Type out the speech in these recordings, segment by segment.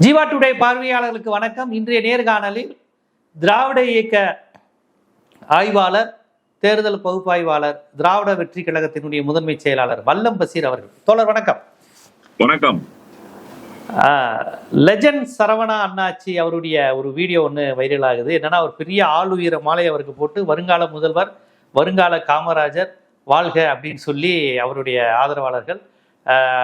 Jeeva today பார்வையாளர்களுக்கு வணக்கம். இன்றைய நேர்காணலில் திராவிட இயக்க ஆய்வாளர், தேர்தல் பகுப்பாய்வாளர், திராவிட வெற்றி கழகத்தினுடைய முதன்மை செயலாளர் வல்லம் பசீர் அவர்கள். தோழர் வணக்கம். வணக்கம். லெஜண்ட் சரவணா அண்ணாச்சி அவருடைய ஒரு வீடியோ ஒன்று வைரல் ஆகுது. என்னன்னா, ஒரு பெரிய ஆளுயர மாலை அவருக்கு போட்டு வருங்கால முதல்வர், வருங்கால காமராஜர் வாழ்க அப்படின்னு சொல்லி அவருடைய ஆதரவாளர்கள்,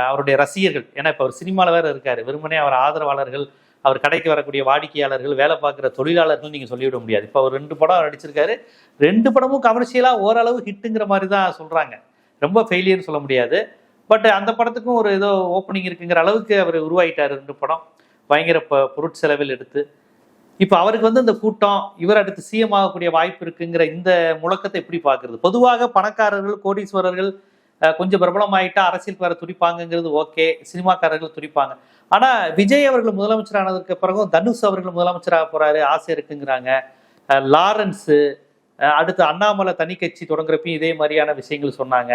அவருடைய ரசிகர்கள், ஏன்னா இப்போ அவர் சினிமாவில் வேறு இருக்காரு, வெறுமனே அவர் ஆதரவாளர்கள், அவர் கடைக்கு வரக்கூடிய வாடிக்கையாளர்கள், வேலை பார்க்குற தொழிலாளர்கள் நீங்கள் சொல்லிவிட முடியாது. இப்போ அவர் 2 படம் நடிச்சிருக்காரு. 2 படமும் கமர்ஷியலாக ஓரளவு ஹிட்டுங்கிற மாதிரி தான் சொல்கிறாங்க. ரொம்ப ஃபெயிலியர்னு சொல்ல முடியாது. பட் அந்த படத்துக்கும் ஒரு ஏதோ ஓப்பனிங் இருக்குங்கிற அளவுக்கு அவர் உருவாகிட்டார். 2 படம் பயங்கர பொருட்செலவில் எடுத்து. இப்போ அவருக்கு இந்த கூட்டம், இவர் அடுத்து சிஎம் ஆகக்கூடிய வாய்ப்பு இருக்குங்கிற இந்த முழக்கத்தை எப்படி பார்க்குறது? பொதுவாக பணக்காரர்கள், கோடீஸ்வரர்கள் கொஞ்சம் பிரபலமாயிட்டா அரசியலுக்கு வர துடிப்பாங்கிறது ஓகே, சினிமாக்காரர்கள் துடிப்பாங்க. ஆனா விஜய் அவர்கள் முதலமைச்சர் ஆனதுக்கு பிறகும் தனுஷ் அவர்கள் முதலமைச்சராக போறாரு, ஆசை இருக்குங்கிறாங்க. லாரன்ஸ், அடுத்து அண்ணாமலை தனி கட்சி தொடங்குறப்பையும் இதே மாதிரியான விஷயங்கள் சொன்னாங்க.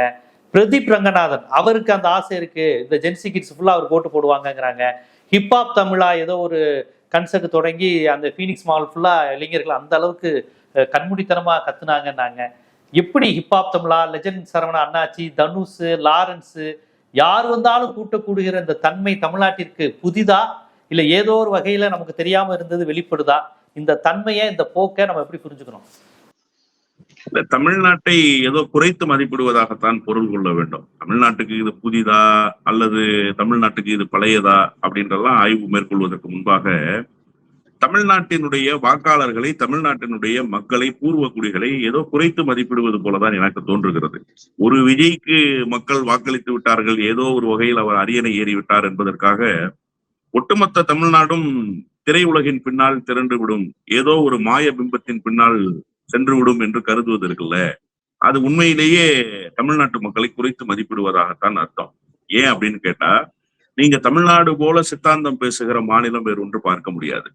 பிரதீப் ரங்கநாதன் அவருக்கு அந்த ஆசை இருக்கு, இந்த ஜென்சி கிட்ஸ் ஃபுல்லா அவர் போட்டு போடுவாங்கங்கிறாங்க. ஹிப்ஹாப் தமிழா ஏதோ ஒரு கன்சர்ட் தொடங்கி அந்த ஃபீனிக்ஸ் மால் ஃபுல்லா இளைஞர்கள் அந்த அளவுக்கு கண்மூடித்தனமா கத்துனாங்கன்னாங்க. எப்படி ஹிப்ஹாப் தமிழா, லெஜண்ட் சரவணா அண்ணாச்சி, தனுஷ், லாரன்ஸ் யார் வந்தாலும் கூட்டக்கூடுகிற இந்த தன்மை தமிழ்நாட்டிற்கு புதிதா, இல்ல ஏதோ ஒரு வகையில நமக்கு தெரியாம இருந்தது வெளிப்படுதா? இந்த தன்மையை, இந்த போக்கை நம்ம எப்படி புரிஞ்சுக்கணும்? தமிழ்நாட்டை ஏதோ குறைத்து மதிப்பிடுவதாகத்தான் பொருள் கொள்ள வேண்டும். தமிழ்நாட்டுக்கு இது புதிதா அல்லது தமிழ்நாட்டுக்கு இது பழையதா அப்படின்றதெல்லாம் ஆய்வு மேற்கொள்வதற்கு முன்பாக தமிழ்நாட்டினுடைய வாக்காளர்களை, தமிழ்நாட்டினுடைய மக்களை, பூர்வ குடிகளை ஏதோ குறைத்து மதிப்பிடுவது போலதான் எனக்கு தோன்றுகிறது. ஒரு விஜய்க்கு மக்கள் வாக்களித்து விட்டார்கள், ஏதோ ஒரு வகையில் அவர் அரியணை ஏறிவிட்டார் என்பதற்காக ஒட்டுமொத்த தமிழ்நாடும் திரையுலகின் பின்னால் திரண்டு விடும், ஏதோ ஒரு மாய பிம்பத்தின் பின்னால் சென்று விடும் என்று கருதுவது இருக்குல்ல, அது உண்மையிலேயே தமிழ்நாட்டு மக்களை குறைத்து மதிப்பிடுவதாகத்தான் அர்த்தம். ஏன் அப்படின்னு கேட்டா, நீங்க தமிழ்நாடு போல சித்தாந்தம் பேசுகிற மாநிலம் வேறு ஒன்று பார்க்க முடியாது.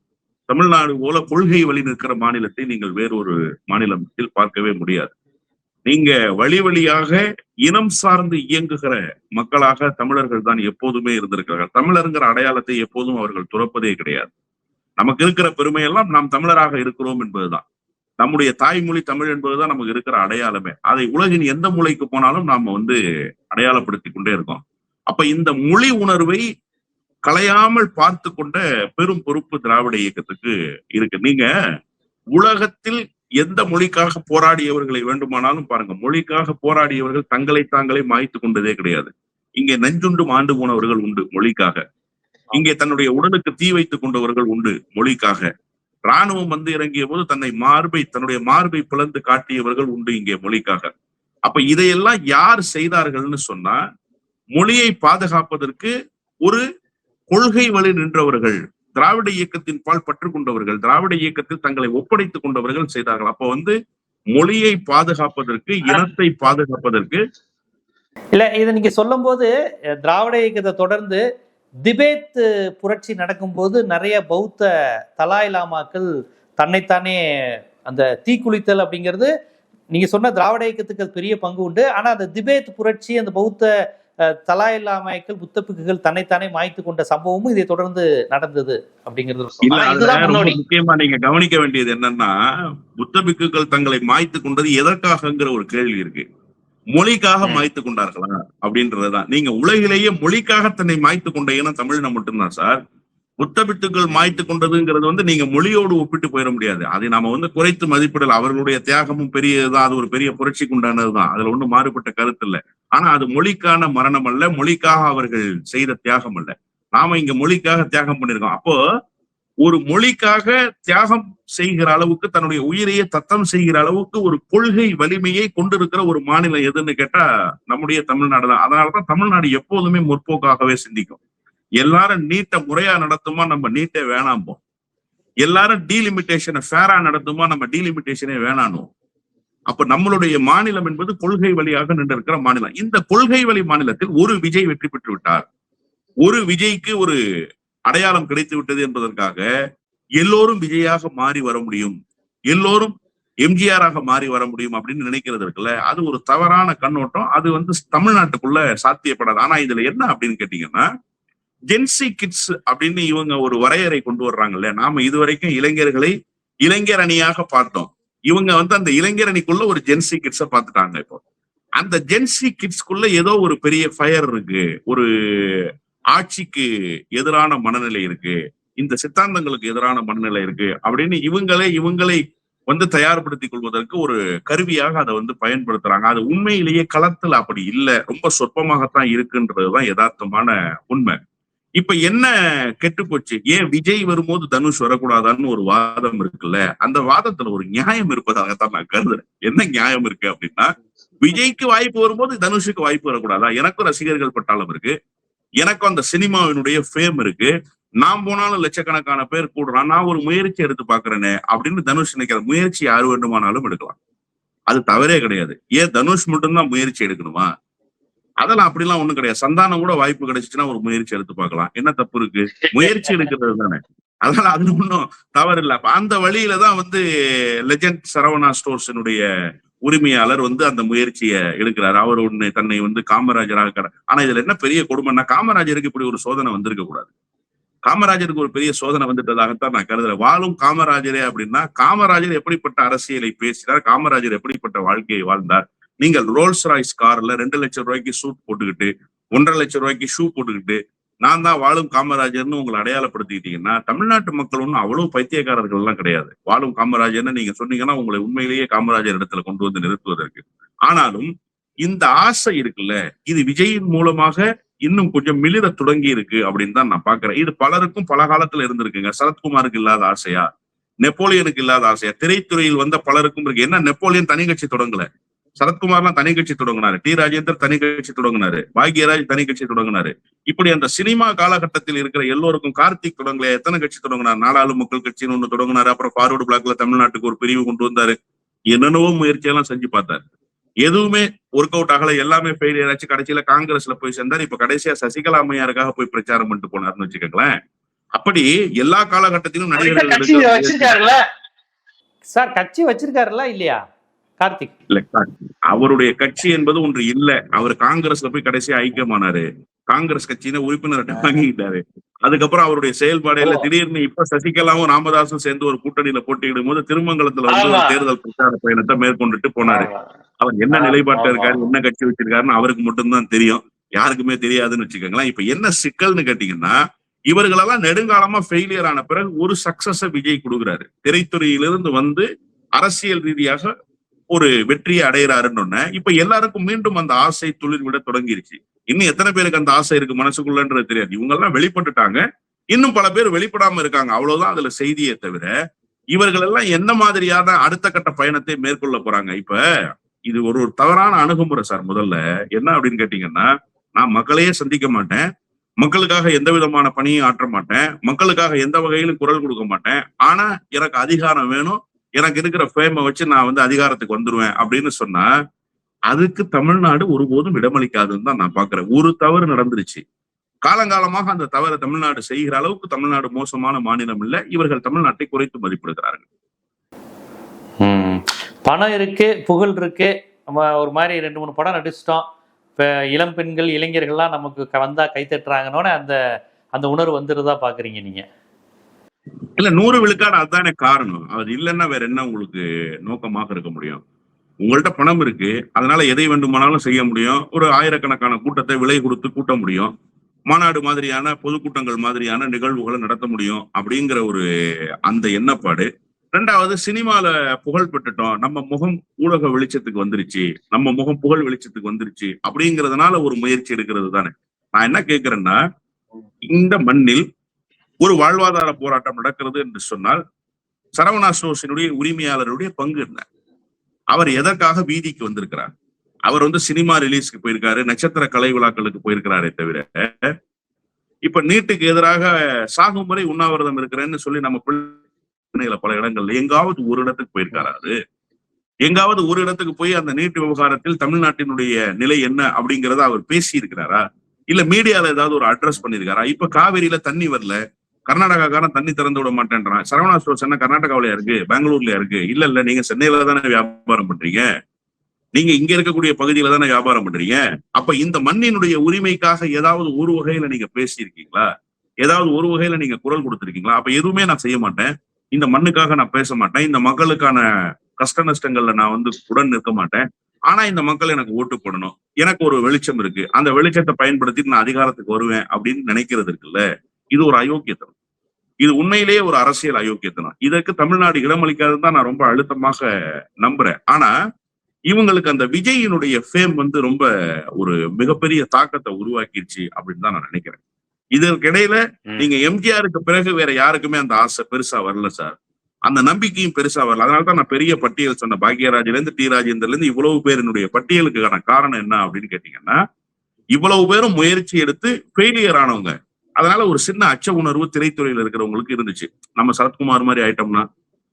தமிழ்நாடு போல கொள்கை வழி நிற்கிற மாநிலத்தை நீங்கள் வேறொரு மாநிலத்தில் பார்க்கவே முடியாது. நீங்க வழி வழியாக இனம் சார்ந்து இயங்குகிற மக்களாக தமிழர்கள் தான் எப்போதுமே இருந்திருக்கிறார்கள். தமிழருங்கிற அடையாளத்தை எப்போதும் அவர்கள் துறப்பதே கிடையாது. நமக்கு இருக்கிற பெருமையெல்லாம் நாம் தமிழராக இருக்கிறோம் என்பதுதான். நம்முடைய தாய்மொழி தமிழ் என்பதுதான் நமக்கு இருக்கிற அடையாளமே. அதை உலகின் எந்த மூலைக்கு போனாலும் நாம அடையாளப்படுத்தி கொண்டே இருக்கோம். அப்ப இந்த மொழி உணர்வை களையாமல் பார்த்து கொண்ட பெரும் பொறுப்பு திராவிட இயக்கத்துக்கு இருக்கு. நீங்க உலகத்தில் எந்த மொழிக்காக போராடியவர்களை வேண்டுமானாலும் பாருங்க. மொழிக்காக போராடியவர்கள் தங்களை தாங்களே மாய்த்து கொண்டதே கிடையாது. இங்கே நஞ்சுண்டு மாண்டு போனவர்கள் உண்டு மொழிக்காக. இங்கே தன்னுடைய உடலுக்கு தீ வைத்துக் கொண்டவர்கள் உண்டு மொழிக்காக. இராணுவம் இறங்கிய போது தன்னுடைய மார்பை பிளந்து காட்டியவர்கள் உண்டு இங்கே மொழிக்காக. அப்ப இதையெல்லாம் யார் செய்தார்கள்னு சொன்னா, மொழியை பாதுகாப்பதற்கு ஒரு கொள்கை வழி நின்றவர்கள், திராவிட இயக்கத்தின் பால் பற்று கொண்டவர்கள், திராவிட இயக்கத்தில் தங்களை ஒப்படைத்துக் கொண்டவர்கள் செய்தார்கள். அப்ப மொழியை பாதுகாப்பதற்கு, இனத்தை பாதுகாப்பதற்கு இல்ல, இதை நீங்க சொல்லும் போது திராவிட இயக்கத்தை தொடர்ந்து திபேத் புரட்சி நடக்கும்போது நிறைய பௌத்த தலாய் லாமாக்கள் தன்னைத்தானே அந்த தீக்குளித்தல் அப்படிங்கிறது, நீங்க சொன்ன திராவிட இயக்கத்துக்கு பெரிய பங்கு உண்டு. ஆனா அந்த திபேத் புரட்சி, அந்த பௌத்த தலாய் லாமாக்கள், புத்த பிக்குகள் தன்னைத்தானே மாய்த்து கொண்ட சம்பவமும் இதை தொடர்ந்து நடந்தது அப்படிங்கிறது முக்கியமா நீங்க கவனிக்க வேண்டியது என்னன்னா, புத்த பிக்குகள் தங்களை மாய்த்து கொண்டது எதற்காகங்கிற ஒரு கேள்வி இருக்கு. மொழிக்காக மாய்த்து கொண்டார்களா அப்படின்றதுதான். நீங்க உலகிலேயே மொழிக்காக தன்னை மாய்த்து கொண்ட இனம் தமிழ்னா மட்டும்தான் சார். புத்த பிக்குகள் மாய்த்து கொண்டதுங்கிறது நீங்க மொழியோடு ஒப்பிட்டு போயிட முடியாது. அதை நாம குறைத்து மதிப்பிடல. அவர்களுடைய தியாகமும் பெரியதுதான், அது ஒரு பெரிய புரட்சிக்கு உண்டானதுதான், அதுல ஒண்ணும் மாறுபட்ட கருத்து இல்லை. ஆனா அது மொழிக்கான மரணம் அல்ல, மொழிக்காக அவர்கள் செய்த தியாகம் அல்ல. நாம இங்க மொழிக்காக தியாகம் பண்ணிருக்கோம். அப்போ ஒரு மொழிக்காக தியாகம் செய்கிற அளவுக்கு, தன்னுடைய உயிரையே தத்தம் செய்கிற அளவுக்கு ஒரு கொள்கை வலிமையை கொண்டிருக்கிற ஒரு மாநிலம் எதுன்னு கேட்டா நம்முடைய தமிழ்நாடு தான். அதனாலதான் தமிழ்நாடு எப்போதுமே முற்போக்காகவே சிந்திக்கும். எல்லாரும் நீட்டை முறையா நடத்துமா, நம்ம நீட்டே வேணாம்போம். எல்லாரும் டீலிமிட்டேஷனை ஃபேரா நடத்துமா, நம்ம டீலிமிட்டேஷனே வேணானோம். அப்ப நம்மளுடைய மாநிலம் என்பது கொள்கை வழியாக நின்றிருக்கிற மாநிலம். இந்த கொள்கை வழி மாநிலத்தில் ஒரு விஜய் வெற்றி பெற்று விட்டார், ஒரு விஜய்க்கு ஒரு அடையாளம் கிடைத்து விட்டது என்பதற்காக எல்லோரும் விஜயாக மாறி வர முடியும், எல்லோரும் எம்ஜிஆராக மாறி வர முடியும் அப்படின்னு நினைக்கிறது இருக்குல்ல, அது ஒரு தவறான கண்ணோட்டம். அது தமிழ்நாட்டுக்குள்ள சாத்தியப்படாது. ஆனா இதுல என்ன அப்படின்னு கேட்டீங்கன்னா, ஜென்சி கிட்ஸ் அப்படின்னு இவங்க ஒரு வரையறை கொண்டு வர்றாங்கல்ல. நாம இதுவரைக்கும் இளைஞர்களை இளைஞர் அணியாக பார்த்தோம். இவங்க அந்த இளைஞர் அணிக்குள்ள ஒரு ஜென்சி கிட்ஸ பார்த்துட்டாங்க. இப்போ அந்த ஜென்சி கிட்ஸ்குள்ள ஏதோ ஒரு பெரிய ஃபயர் இருக்கு, ஒரு ஆட்சிக்கு எதிரான மனநிலை இருக்கு, இந்த சித்தாந்தங்களுக்கு எதிரான மனநிலை இருக்கு அப்படின்னு இவங்களை தயார்படுத்திக் கொள்வதற்கு ஒரு கருவியாக அதை பயன்படுத்துறாங்க. அது உண்மையிலேயே களத்துல அப்படி இல்லை, ரொம்ப சொற்பமாகத்தான் இருக்குன்றதுதான் யதார்த்தமான உண்மை. இப்ப என்ன கெட்டு போச்சு? ஏன் விஜய் வரும்போது தனுஷ் வரக்கூடாதான்னு ஒரு வாதம் இருக்குல்ல, அந்த வாதத்துல ஒரு நியாயம் இருப்பதாகத்தான் நான் கருதுறேன். என்ன நியாயம் இருக்கு அப்படின்னா, விஜய்க்கு வாய்ப்பு வரும்போது தனுஷுக்கு வாய்ப்பு வரக்கூடாதா? எனக்கும் ரசிகர்கள் பட்டாளம் இருக்கு, எனக்கும் அந்த சினிமாவினுடைய ஃபேம் இருக்கு, நான் போனாலும் லட்சக்கணக்கான பேர் கூடுறான், நான் ஒரு முயற்சி எடுத்து பாக்குறேனே அப்படின்னு தனுஷ் நினைக்கிற முயற்சி யாரு வேண்டுமானாலும் எடுக்கலாம், அது தவறே கிடையாது. ஏன் தனுஷ் மட்டும்தான் முயற்சி எடுக்கணுமா? அதெல்லாம் அப்படிலாம் ஒண்ணும் கிடையாது. சந்தானம் கூட வாய்ப்பு கிடைச்சிச்சுன்னா ஒரு முயற்சி எடுத்து பார்க்கலாம், என்ன தப்பு இருக்கு? முயற்சி எடுக்கிறது தானே, அதனால அது ஒன்றும் தவறு இல்லை. அந்த வழியில தான் லெஜண்ட் சரவணா ஸ்டோர்ஸினுடைய உரிமையாளர் அந்த முயற்சியை எடுக்கிறார். அவர் தன்னை காமராஜராக ஆனா இதுல என்ன பெரிய கொடுமைன்னா, காமராஜருக்கு இப்படி ஒரு சோதனை வந்திருக்க கூடாது. காமராஜருக்கு ஒரு பெரிய சோதனை வந்துட்டதாகத்தான் நான் கருதுறேன். வாழும் காமராஜரே அப்படின்னா, காமராஜர் எப்படிப்பட்ட அரசியலை பேசினார், காமராஜர் எப்படிப்பட்ட வாழ்க்கையை வாழ்ந்தார்? நீங்கள் ரோல்ஸ் ராய்ஸ் கார்ல 2 லட்சம் ரூபாய்க்கு சூட் போட்டுக்கிட்டு 1.5 லட்சம் ரூபாய்க்கு ஷூ போட்டுக்கிட்டு நான் தான் வாழும் காமராஜர்னு உங்களை அடையாளப்படுத்திக்கிட்டீங்கன்னா, தமிழ்நாட்டு மக்கள் ஒன்றும் அவ்வளவு பைத்தியக்காரர்கள் எல்லாம் கிடையாது. வாழும் காமராஜர்னு நீங்க சொன்னீங்கன்னா உங்களை உண்மையிலேயே காமராஜர் இடத்துல கொண்டு நிறுத்துவதற்கு. ஆனாலும் இந்த ஆசை இருக்குல்ல, இது விஜயின் மூலமாக இன்னும் கொஞ்சம் மிளிர தொடங்கி இருக்கு அப்படின்னு தான் நான் பாக்குறேன். இது பலருக்கும் பல காலத்துல இருந்திருக்குங்க. சரத்குமாருக்கு இல்லாத ஆசையா, நெப்போலியனுக்கு இல்லாத ஆசையா, திரைத்துறையில் வந்த பலருக்கும் இருக்கு. என்ன நெப்போலியன் தனி கட்சி தொடங்கல, சரத்குமார்லாம் தனி கட்சி தொடங்கினாரு, டி ராஜேந்தர் தனி கட்சி தொடங்கினாரு, பாக்யராஜ் தனி கட்சி தொடங்கினாரு. இப்படி அந்த சினிமா காலகட்டத்தில் இருக்கிற எல்லோருக்கும், கார்த்திக் தொடங்கல, எத்தனை கட்சி தொடங்கினார்? நாடாளு மக்கள் கட்சின்னு ஒண்ணு தொடங்கினாரு. அப்புறம் ஃபார்வர்டு பிளாக்ல தமிழ்நாட்டுக்கு ஒரு பிரிவு கொண்டு வந்தாரு. என்னென்னவோ முயற்சியெல்லாம் செஞ்சு பார்த்தாரு, எதுவுமே ஒர்க் அவுட் ஆகல, எல்லாமே ஃபெயிலியர் ஆச்சு. கடைசியில காங்கிரஸ்ல போய் சேர்ந்தார். இப்ப கடைசியா சசிகலா அம்மையாருக்காக போய் பிரச்சாரம் பண்ணிட்டு போனாருன்னு வச்சுக்கோங்களேன். அப்படி எல்லா காலகட்டத்திலும் நடிகர்கள் சார் கட்சி வச்சிருக்காருல்ல இல்லையா கார்த்திக்? இல்ல, அவருடைய கட்சி என்பது ஒன்று இல்ல. அவர் காங்கிரஸ்ல போய் கடைசியா ஐக்கியமானாரு, காங்கிரஸ் கட்சியில உறுப்பினர் வாங்கிட்டாரு. அதுக்கப்புறம் அவருடைய செயல்பாடுல திடீர்னு இப்ப சசிகலாவும் ராமதாசும் சேர்ந்து ஒரு கூட்டணியில போட்டியிடும் போது திருமங்கலத்துல ஒரு தேர்தல் பிரச்சார பயணத்தை மேற்கொண்டுட்டு போனாரு. அவர் என்ன நிலைப்பாட்டுல இருக்காரு, என்ன கட்சி வச்சிருக்காருன்னு அவருக்கு மட்டும்தான் தெரியும், யாருக்குமே தெரியாதுன்னு வச்சுக்கோங்களேன். இப்ப என்ன சிக்கல்னு கேட்டீங்கன்னா, இவர்களெல்லாம் நெடுங்காலமா ஃபெயிலியர் ஆன பிறகு ஒரு சக்சஸ விஜய் கொடுக்குறாரு. திரைத்துறையிலிருந்து அரசியல் ரீதியாக ஒரு வெற்றியை அடைகிறாருன்னு இப்ப எல்லாருக்கும் மீண்டும் அந்த ஆசை துளிர் விட தொடங்கிருச்சு. இன்னும் எத்தனை பேருக்கு அந்த ஆசை இருக்கு மனசுக்குள்ளன்றது தெரியாது. இவங்க எல்லாம் வெளிப்பட்டுட்டாங்க, இன்னும் பல பேர் வெளிப்படாம இருக்காங்க, அவ்வளவுதான் அதுல செய்தியை தவிர இவர்கள் எல்லாம் என்ன மாதிரியான அடுத்த கட்ட பயணத்தை மேற்கொள்ள போறாங்க. இப்ப இது ஒரு தவறான அணுகுமுறை சார். முதல்ல என்ன அப்படின்னு கேட்டீங்கன்னா, நான் மக்களையே சந்திக்க மாட்டேன், மக்களுக்காக எந்த விதமான பணியும் ஆற்ற மாட்டேன், மக்களுக்காக எந்த வகையிலும் குரல் கொடுக்க மாட்டேன், ஆனா எனக்கு அதிகாரம் வேணும், எனக்கு இருக்கிற ஃபேமை வச்சு நான் அதிகாரத்துக்கு வந்துருவேன் அப்படின்னு சொன்னா, அதுக்கு தமிழ்நாடு ஒருபோதும் இடமளிக்காதுன்னு தான் நான் பாக்குறேன். ஒரு தவறு நடந்துருச்சு, காலங்காலமாக அந்த தவறை தமிழ்நாடு செய்கிற அளவுக்கு தமிழ்நாடு மோசமான மாநிலம் இல்லை. இவர்கள் தமிழ்நாட்டை குறைத்து மதிப்பிடுகிறார்கள். பணம் இருக்கு, புகழ் இருக்கு, நம்ம ஒரு மாதிரி 2-3 படம் நடிச்சிட்டோம், இப்ப இளம் பெண்கள் இளைஞர்கள்லாம் நமக்கு வந்தா கைத்தட்டுறாங்கன்னு அந்த அந்த உணர்வு வந்துருதா பாக்குறீங்க நீங்க? இல்ல, 100 விழுக்காடு அதுதானே காரணம். அது இல்லைன்னா வேற என்ன உங்களுக்கு நோக்கமாக இருக்க முடியும்? உங்கள்ட்ட பணம் இருக்கு, அதனால எதை வேண்டுமானாலும் செய்ய முடியும். ஒரு ஆயிரக்கணக்கான கூட்டத்தை விலை கொடுத்து கூட்ட முடியும், மாநாடு மாதிரியான பொதுக்கூட்டங்கள் மாதிரியான நிகழ்வுகளை நடத்த முடியும் அப்படிங்கிற ஒரு அந்த எண்ணப்பாடு. 2வது, சினிமால புகழ் பெற்றுட்டோம், நம்ம முகம் ஊடக வெளிச்சத்துக்கு வந்துருச்சு, நம்ம முகம் புகழ் வெளிச்சத்துக்கு வந்துருச்சு அப்படிங்கிறதுனால ஒரு முயற்சி எடுக்கிறது தானே. நான் என்ன கேட்கிறேன்னா, இந்த மண்ணில் ஒரு வாழ்வாதார போராட்டம் நடக்கிறது என்று சொன்னால் சரவணா ஸ்டோர்ஸினுடைய உரிமையாளருடைய பங்கு என்ன? அவர் எதற்காக வீதிக்கு வந்திருக்கிறார்? அவர் சினிமா ரிலீஸ்க்கு போயிருக்காரு, நட்சத்திர கலை விழாக்களுக்கு போயிருக்கிறாரே தவிர, இப்ப நீட்டுக்கு எதிராக சாகும் வரை உண்ணாவிரதம் இருக்கிறேன்னு சொல்லி நம்ம பிள்ளைகளை பல இடங்கள்ல எங்காவது ஒரு இடத்துக்கு போயிருக்காரு? எங்காவது ஒரு இடத்துக்கு போய் அந்த நீட்டு விவகாரத்தில் தமிழ்நாட்டினுடைய நிலை என்ன அப்படிங்கிறத அவர் பேசி இருக்கிறாரா? இல்ல மீடியால ஏதாவது ஒரு அட்ரஸ் பண்ணிருக்காரா? இப்ப காவிரியில தண்ணி வரல, கர்நாடகாக்காரன் தண்ணி திறந்து விட மாட்டேன்றான். சரவணா ஸ்டோர்ஸ் என்ன கர்நாடகாவிலயா இருக்கு, பெங்களூர்லயா இருக்கு? இல்ல நீங்க சென்னையில தானே வியாபாரம் பண்றீங்க. நீங்க இங்க இருக்கக்கூடிய பகுதியில தானே வியாபாரம் பண்றீங்க. அப்ப இந்த மண்ணினுடைய உரிமைக்காக ஏதாவது ஒரு வகையில நீங்க பேசியிருக்கீங்களா? ஏதாவது ஒரு வகையில நீங்க குரல் கொடுத்திருக்கீங்களா? அப்ப எதுவுமே நான் செய்ய மாட்டேன். இந்த மண்ணுக்காக நான் பேச மாட்டேன். இந்த மக்களுக்கான கஷ்ட நஷ்டங்கள்ல நான் உடன் நிற்க மாட்டேன். ஆனா இந்த மக்கள் எனக்கு ஓட்டு போடணும். எனக்கு ஒரு வெளிச்சம் இருக்கு. அந்த வெளிச்சத்தை பயன்படுத்தி நான் அதிகாரத்துக்கு வருவேன் அப்படின்னு நினைக்கிறது இருக்குல்ல, இது ஒரு அயோக்கியத்தனம். இது உண்மையிலேயே ஒரு அரசியல் அயோக்கியத்தனம். இதற்கு தமிழ்நாடு இடமளிக்காதுன்னு தான் நான் ரொம்ப அழுத்தமாக நம்புறேன். ஆனா இவங்களுக்கு அந்த விஜயினுடைய ஃபேம் ரொம்ப ஒரு மிகப்பெரிய தாக்கத்தை உருவாக்கிடுச்சு அப்படின்னு தான் நான் நினைக்கிறேன். இதற்கிடையில நீங்க எம்ஜிஆருக்கு பிறகு வேற யாருக்குமே அந்த ஆசை பெருசா வரல சார். அந்த நம்பிக்கையும் பெருசா வரல. அதனாலதான் நான் பெரிய பட்டியல் சொன்ன பாக்யராஜ்ல இருந்து டி ராஜேந்தர்ல இருந்து இவ்வளவு பேரினுடைய பட்டியலுக்கான காரணம் என்ன அப்படின்னு கேட்டீங்கன்னா, இவ்வளவு பேரும் முயற்சி எடுத்து ஃபெயிலியர் ஆனவங்க. அதனால ஒரு சின்ன அச்ச உணர்வு திரைத்துறையில இருக்கிறவங்களுக்கு இருந்துச்சு. நம்ம சரத்குமார் மாதிரி ஆயிட்டோம்னா,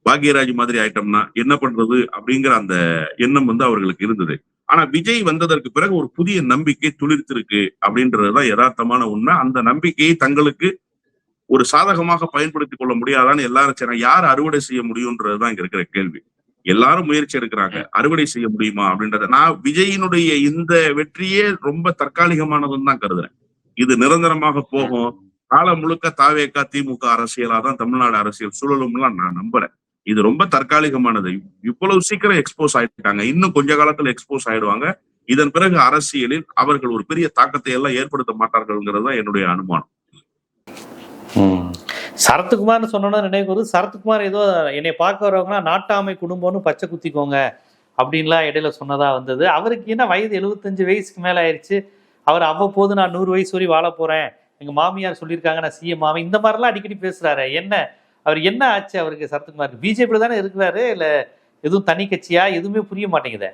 பாக்யராஜ் மாதிரி ஆயிட்டோம்னா என்ன பண்றது அப்படிங்கிற அந்த எண்ணம் அவர்களுக்கு இருந்தது. ஆனா விஜய் வந்ததற்கு பிறகு ஒரு புதிய நம்பிக்கை துளிர்த்திருக்கு அப்படின்றதுதான் யதார்த்தமான உண்மை. அந்த நம்பிக்கையை தங்களுக்கு ஒரு சாதகமாக பயன்படுத்திக் கொள்ள முடியாதான்னு எல்லாரும் யார் அறுவடை செய்ய முடியும்ன்றதுதான் இங்க இருக்கிற கேள்வி. எல்லாரும் முயற்சி எடுக்கிறாங்க, அறுவடை செய்ய முடியுமா அப்படின்றத. நான் விஜயினுடைய இந்த வெற்றியே ரொம்ப தற்காலிகமானதுன்னு தான் கருதுறேன். இது நிரந்தரமாக போகும். காலம் முழுக்க தாவேகா திமுக அரசியலா தான் தமிழ்நாடு அரசியல் சூழலும்லாம் நான் நம்புறேன். இது ரொம்ப தற்காலிகமானது. இவ்வளவு சீக்கிரம் எக்ஸ்போஸ் ஆயிட்டாங்க. இன்னும் கொஞ்ச காலத்துல எக்ஸ்போஸ் ஆயிடுவாங்க. இதன் பிறகு அரசியலில் அவர்கள் ஒரு பெரிய தாக்கத்தை எல்லாம் ஏற்படுத்த மாட்டார்கள்ங்கிறது தான் என்னுடைய அனுமானம். சரத்குமார்னு சொன்னோன்னா நினைவு வருது. சரத்குமார் ஏதோ என்னை பார்க்க வரவங்கன்னா நாட்டாமை குடும்பம்னு பச்சை குத்திக்கோங்க அப்படின்லாம் இடையில சொன்னதா வந்தது. அவருக்கு என்ன வயது 75 வயசுக்கு மேல ஆயிடுச்சு. அவர் அவ்வப்போது நான் 100 வயசு வரை வாழ போறேன், எங்க மாமியார் சொல்லியிருக்காங்க நான் சிஎம் ஆவேன், இந்த மாதிரிலாம் அடிக்கடி பேசுறாரு. அவர் என்ன ஆச்சு அவருக்கு? சரத்குமார் பிஜேபி தானே இருக்கிறாரு, இல்ல எதுவும் தனி கட்சியா? எதுவுமே புரிய மாட்டேங்குதே.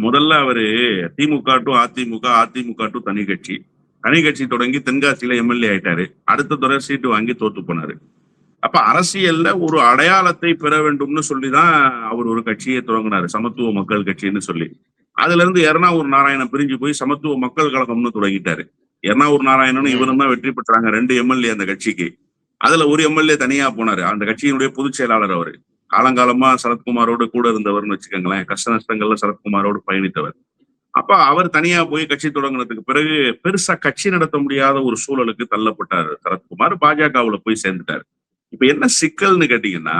முதல்ல அவரு திமுக டு அதிமுக, அதிமுக டு தனி கட்சி, தனி கட்சி தொடங்கி தென்காசியில எம்எல்ஏ ஆயிட்டாரு. அடுத்த துறை சீட்டு வாங்கி தோத்து போனாரு. அப்ப அரசியல்ல ஒரு அடையாளத்தை பெற வேண்டும்னு சொல்லிதான் அவர் ஒரு கட்சியை தொடங்கினாரு, சமத்துவ மக்கள் கட்சின்னு சொல்லி. அதுல இருந்து எர்ணாவூர் நாராயணன் பிரிஞ்சு போய் சமத்துவ மக்கள் கழகம்னு தொடங்கிட்டாரு. எர்ணாவூர் நாராயணனும் இவரும் தான் வெற்றி பெற்றாங்க, 2 எம்எல்ஏ அந்த கட்சிக்கு. அதுல ஒரு எம்எல்ஏ தனியா போனாரு, அந்த கட்சியினுடைய பொதுச் செயலாளர். அவரு காலங்காலமா சரத்குமாரோடு கூட இருந்தவர்னு வச்சுக்கோங்களேன். கஷ்ட நஷ்டங்கள்ல சரத்குமாரோடு பயணித்தவர். அப்ப அவர் தனியா போய் கட்சி தொடங்கினதுக்கு பிறகு பெருசா கட்சி நடத்த முடியாத ஒரு சூழலுக்கு தள்ளப்பட்டாரு சரத்குமார். பாஜகவுல போய் சேர்ந்துட்டாரு. இப்ப என்ன சிக்கல்னு கேட்டீங்கன்னா,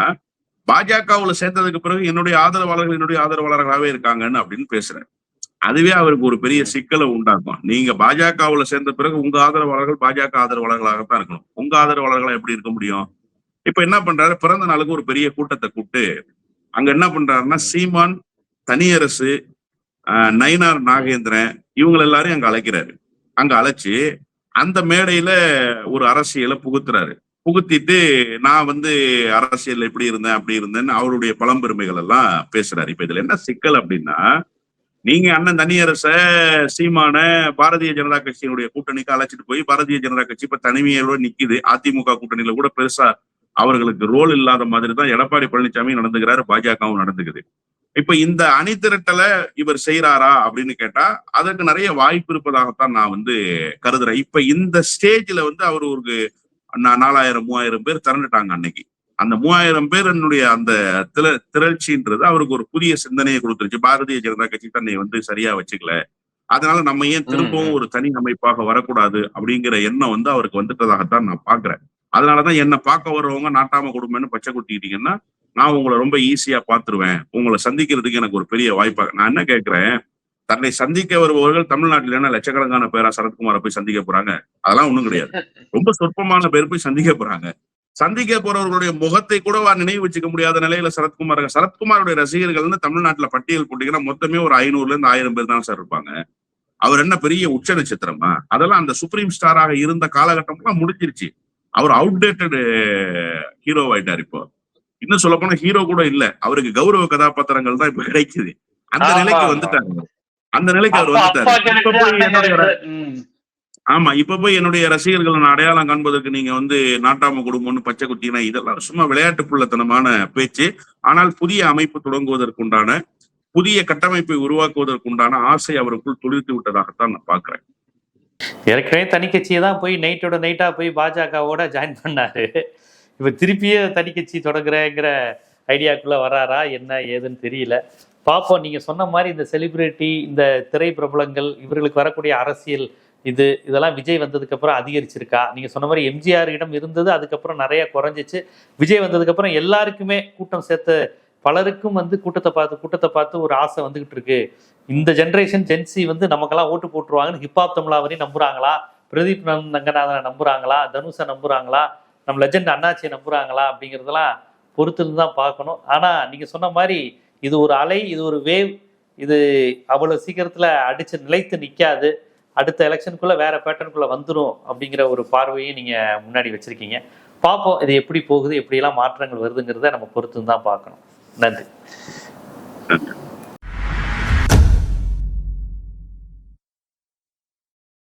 பாஜகவுல சேர்ந்ததுக்கு பிறகு என்னுடைய ஆதரவாளர்களாவே இருக்காங்கன்னு அப்படின்னு பேசுறேன். அதுவே அவருக்கு ஒரு பெரிய சிக்கலை உண்டாக்கும். நீங்க பாஜகவுல சேர்ந்த பிறகு உங்க ஆதரவாளர்கள் பாஜக ஆதரவாளர்களாகத்தான் இருக்கணும். உங்க ஆதரவாளர்களா எப்படி இருக்க முடியும்? இப்ப என்ன பண்றாரு, பிறந்த நாளுக்கு ஒரு பெரிய கூட்டத்தை கூப்பிட்டு அங்க என்ன பண்றாருன்னா, சீமான், தனியரசு, நயினார் நாகேந்திரன் இவங்க எல்லாரையும் அங்க அழைக்கிறாரு. அங்க அழைச்சு அந்த மேடையில ஒரு அரசியலை புகுத்துறாரு. புகுத்திட்டு நான் அரசியல் எப்படி இருந்தேன் அப்படி இருந்தேன்னு அவருடைய பழம்பெருமைகள் எல்லாம் பேசுறாரு. இப்ப இதுல என்ன சிக்கல் அப்படின்னா, நீங்க அண்ணன் தனியரச, சீமான பாரதிய ஜனதா கட்சியினுடைய கூட்டணிக்கு அழைச்சிட்டு போய் பாரதிய ஜனதா கட்சி இப்ப தனிமையோட நிக்குது. அதிமுக கூட்டணியில கூட பெருசா அவர்களுக்கு ரோல் இல்லாத மாதிரி தான் எடப்பாடி பழனிசாமி நடந்துக்கிறாரு, பாஜகவும் நடந்துக்குது. இப்ப இந்த அணி திரட்டலை இவர் செய்யறாரா அப்படின்னு கேட்டா அதற்கு நிறைய வாய்ப்பு இருப்பதாகத்தான் நான் கருதுறேன். இப்ப இந்த ஸ்டேஜ்ல அவர் ஒரு 4000-3000 பேர் திரண்டுட்டாங்க அன்னைக்கு. அந்த 3000 பேருடைய அந்த திரட்சின்றது அவருக்கு ஒரு புதிய சிந்தனையை கொடுத்துருச்சு. பாரதிய ஜனதா கட்சி தன்னை சரியா வச்சுக்கல, அதனால நம்ம ஏன் திரும்பவும் ஒரு தனி அமைப்பாக வரக்கூடாது அப்படிங்கிற எண்ணம் அவருக்கு வந்துட்டதாகத்தான் நான் பாக்குறேன். அதனாலதான் என்ன பார்க்க வர்றவங்க நாட்டாம குடும்பம்னு பச்சை குத்திக்கிட்டீங்கன்னா நான் உங்களை ரொம்ப ஈஸியா பாத்துருவேன். உங்களை சந்திக்கிறதுக்கு எனக்கு ஒரு பெரிய வாய்ப்பாக. நான் என்ன கேட்கிறேன், தன்னை சந்திக்க வருபவர்கள் தமிழ்நாட்டில என்ன லட்சக்கணக்கான பேரா சரத்குமாரை போய் சந்திக்க போறாங்க? அதெல்லாம் ஒண்ணும் கிடையாது. ரொம்ப சொற்பமான பேர் போய் சந்திக்க போறாங்க. சந்திக்க போறவர்களுடைய முகத்தை கூட நினைவு வச்சுக்க முடியாத நிலையில சரத்குமாருடைய ரசிகர்கள் தமிழ்நாட்டுல பட்டியல் போட்டீங்கன்னா மொத்தமே ஒரு 500ல இருந்து 1000 பேர் தான் சார் இருப்பாங்க. அவர் என்ன பெரிய உச்ச நட்சத்திரமா? அதெல்லாம் அந்த சுப்ரீம் ஸ்டாராக இருந்த காலகட்டம்லாம் முடிஞ்சிருச்சு. அவர் அவுடேட்டட் ஹீரோவாயிட்டார். இப்போ இன்னும் சொல்ல போனா ஹீரோ கூட இல்ல, அவருக்கு கௌரவ கதாபாத்திரங்கள் தான் இப்ப கிடைக்குது. அந்த நிலைக்கு வந்துட்டாங்க. அந்த நிலைக்கு அவர் வந்துட்டாரு. ஆமா, இப்ப போய் என்னுடைய ரசிகர்களை நான் அடையாளம் காண்பதற்கு நீங்க நாட்டாம குடும்பம்னு பச்சை குத்தினா இதெல்லாம் சும்மா விளையாட்டு புள்ளத்தனமான பேச்சு. ஆனால் புதிய அமைப்பு தொடங்குவதற்குண்டான, புதிய கட்டமைப்பை உருவாக்குவதற்குண்டான ஆசை அவருக்குள் துளிர்த்து விட்டதாகத்தான் நான் பாக்குறேன். ஏற்கனவே தனி கட்சியை தான் போய் நைட்டோட நைட்டா போய் பாஜகவோட ஜாயின் பண்ணாரு. இப்ப திருப்பியே தனி கட்சி தொடங்குறேங்கிற ஐடியாக்குள்ள வராரா என்ன ஏதுன்னு தெரியல. பார்ப்போம். நீங்க சொன்ன மாதிரி இந்த செலிபிரிட்டி, இந்த திரை பிரபலங்கள், இவர்களுக்கு வரக்கூடிய அரசியல் இதெல்லாம் விஜய் வந்ததுக்கு அப்புறம் அதிகரிச்சிருக்கா? நீங்க சொன்ன மாதிரி எம்ஜிஆர் இடம் இருந்தது, அதுக்கப்புறம் நிறைய குறைஞ்சிச்சு. விஜய் வந்ததுக்கு அப்புறம் எல்லாருக்குமே கூட்டம் சேர்த்து பலருக்கும் கூட்டத்தை பார்த்து ஒரு ஆசை வந்துகிட்டு இருக்கு. இந்த ஜென்ரேஷன் ஜென்சி நமக்கெல்லாம் ஓட்டு போட்டுருவாங்கன்னு ஹிப்ஹாப் தமிழாவரையும் நம்புறாங்களா, பிரதீப் ரங்கநாதனை நம்புறாங்களா, தனுஷை நம்புறாங்களா, நம்ம லெஜெண்ட் அண்ணாச்சியை நம்புறாங்களா அப்படிங்கிறதெல்லாம் பொறுத்திருந்து தான் பார்க்கணும். ஆனா நீங்க சொன்ன மாதிரி இது ஒரு அலை, இது ஒரு வேவ், இது அவ்வளவு சீக்கிரத்துல அடிச்சு நிலைத்து நிக்காது. அடுத்த எலெக்ஷனுக்குள்ள வேற பேட்டர்னுக்குள்ள வந்துடும் அப்படிங்கிற ஒரு பார்வையை நீங்க முன்னாடி வச்சிருக்கீங்க. பார்ப்போம் இது எப்படி போகுது, எப்படியெல்லாம் மாற்றங்கள் வருதுங்கிறத நம்ம பொறுத்து தான் பார்க்கணும். நன்றி.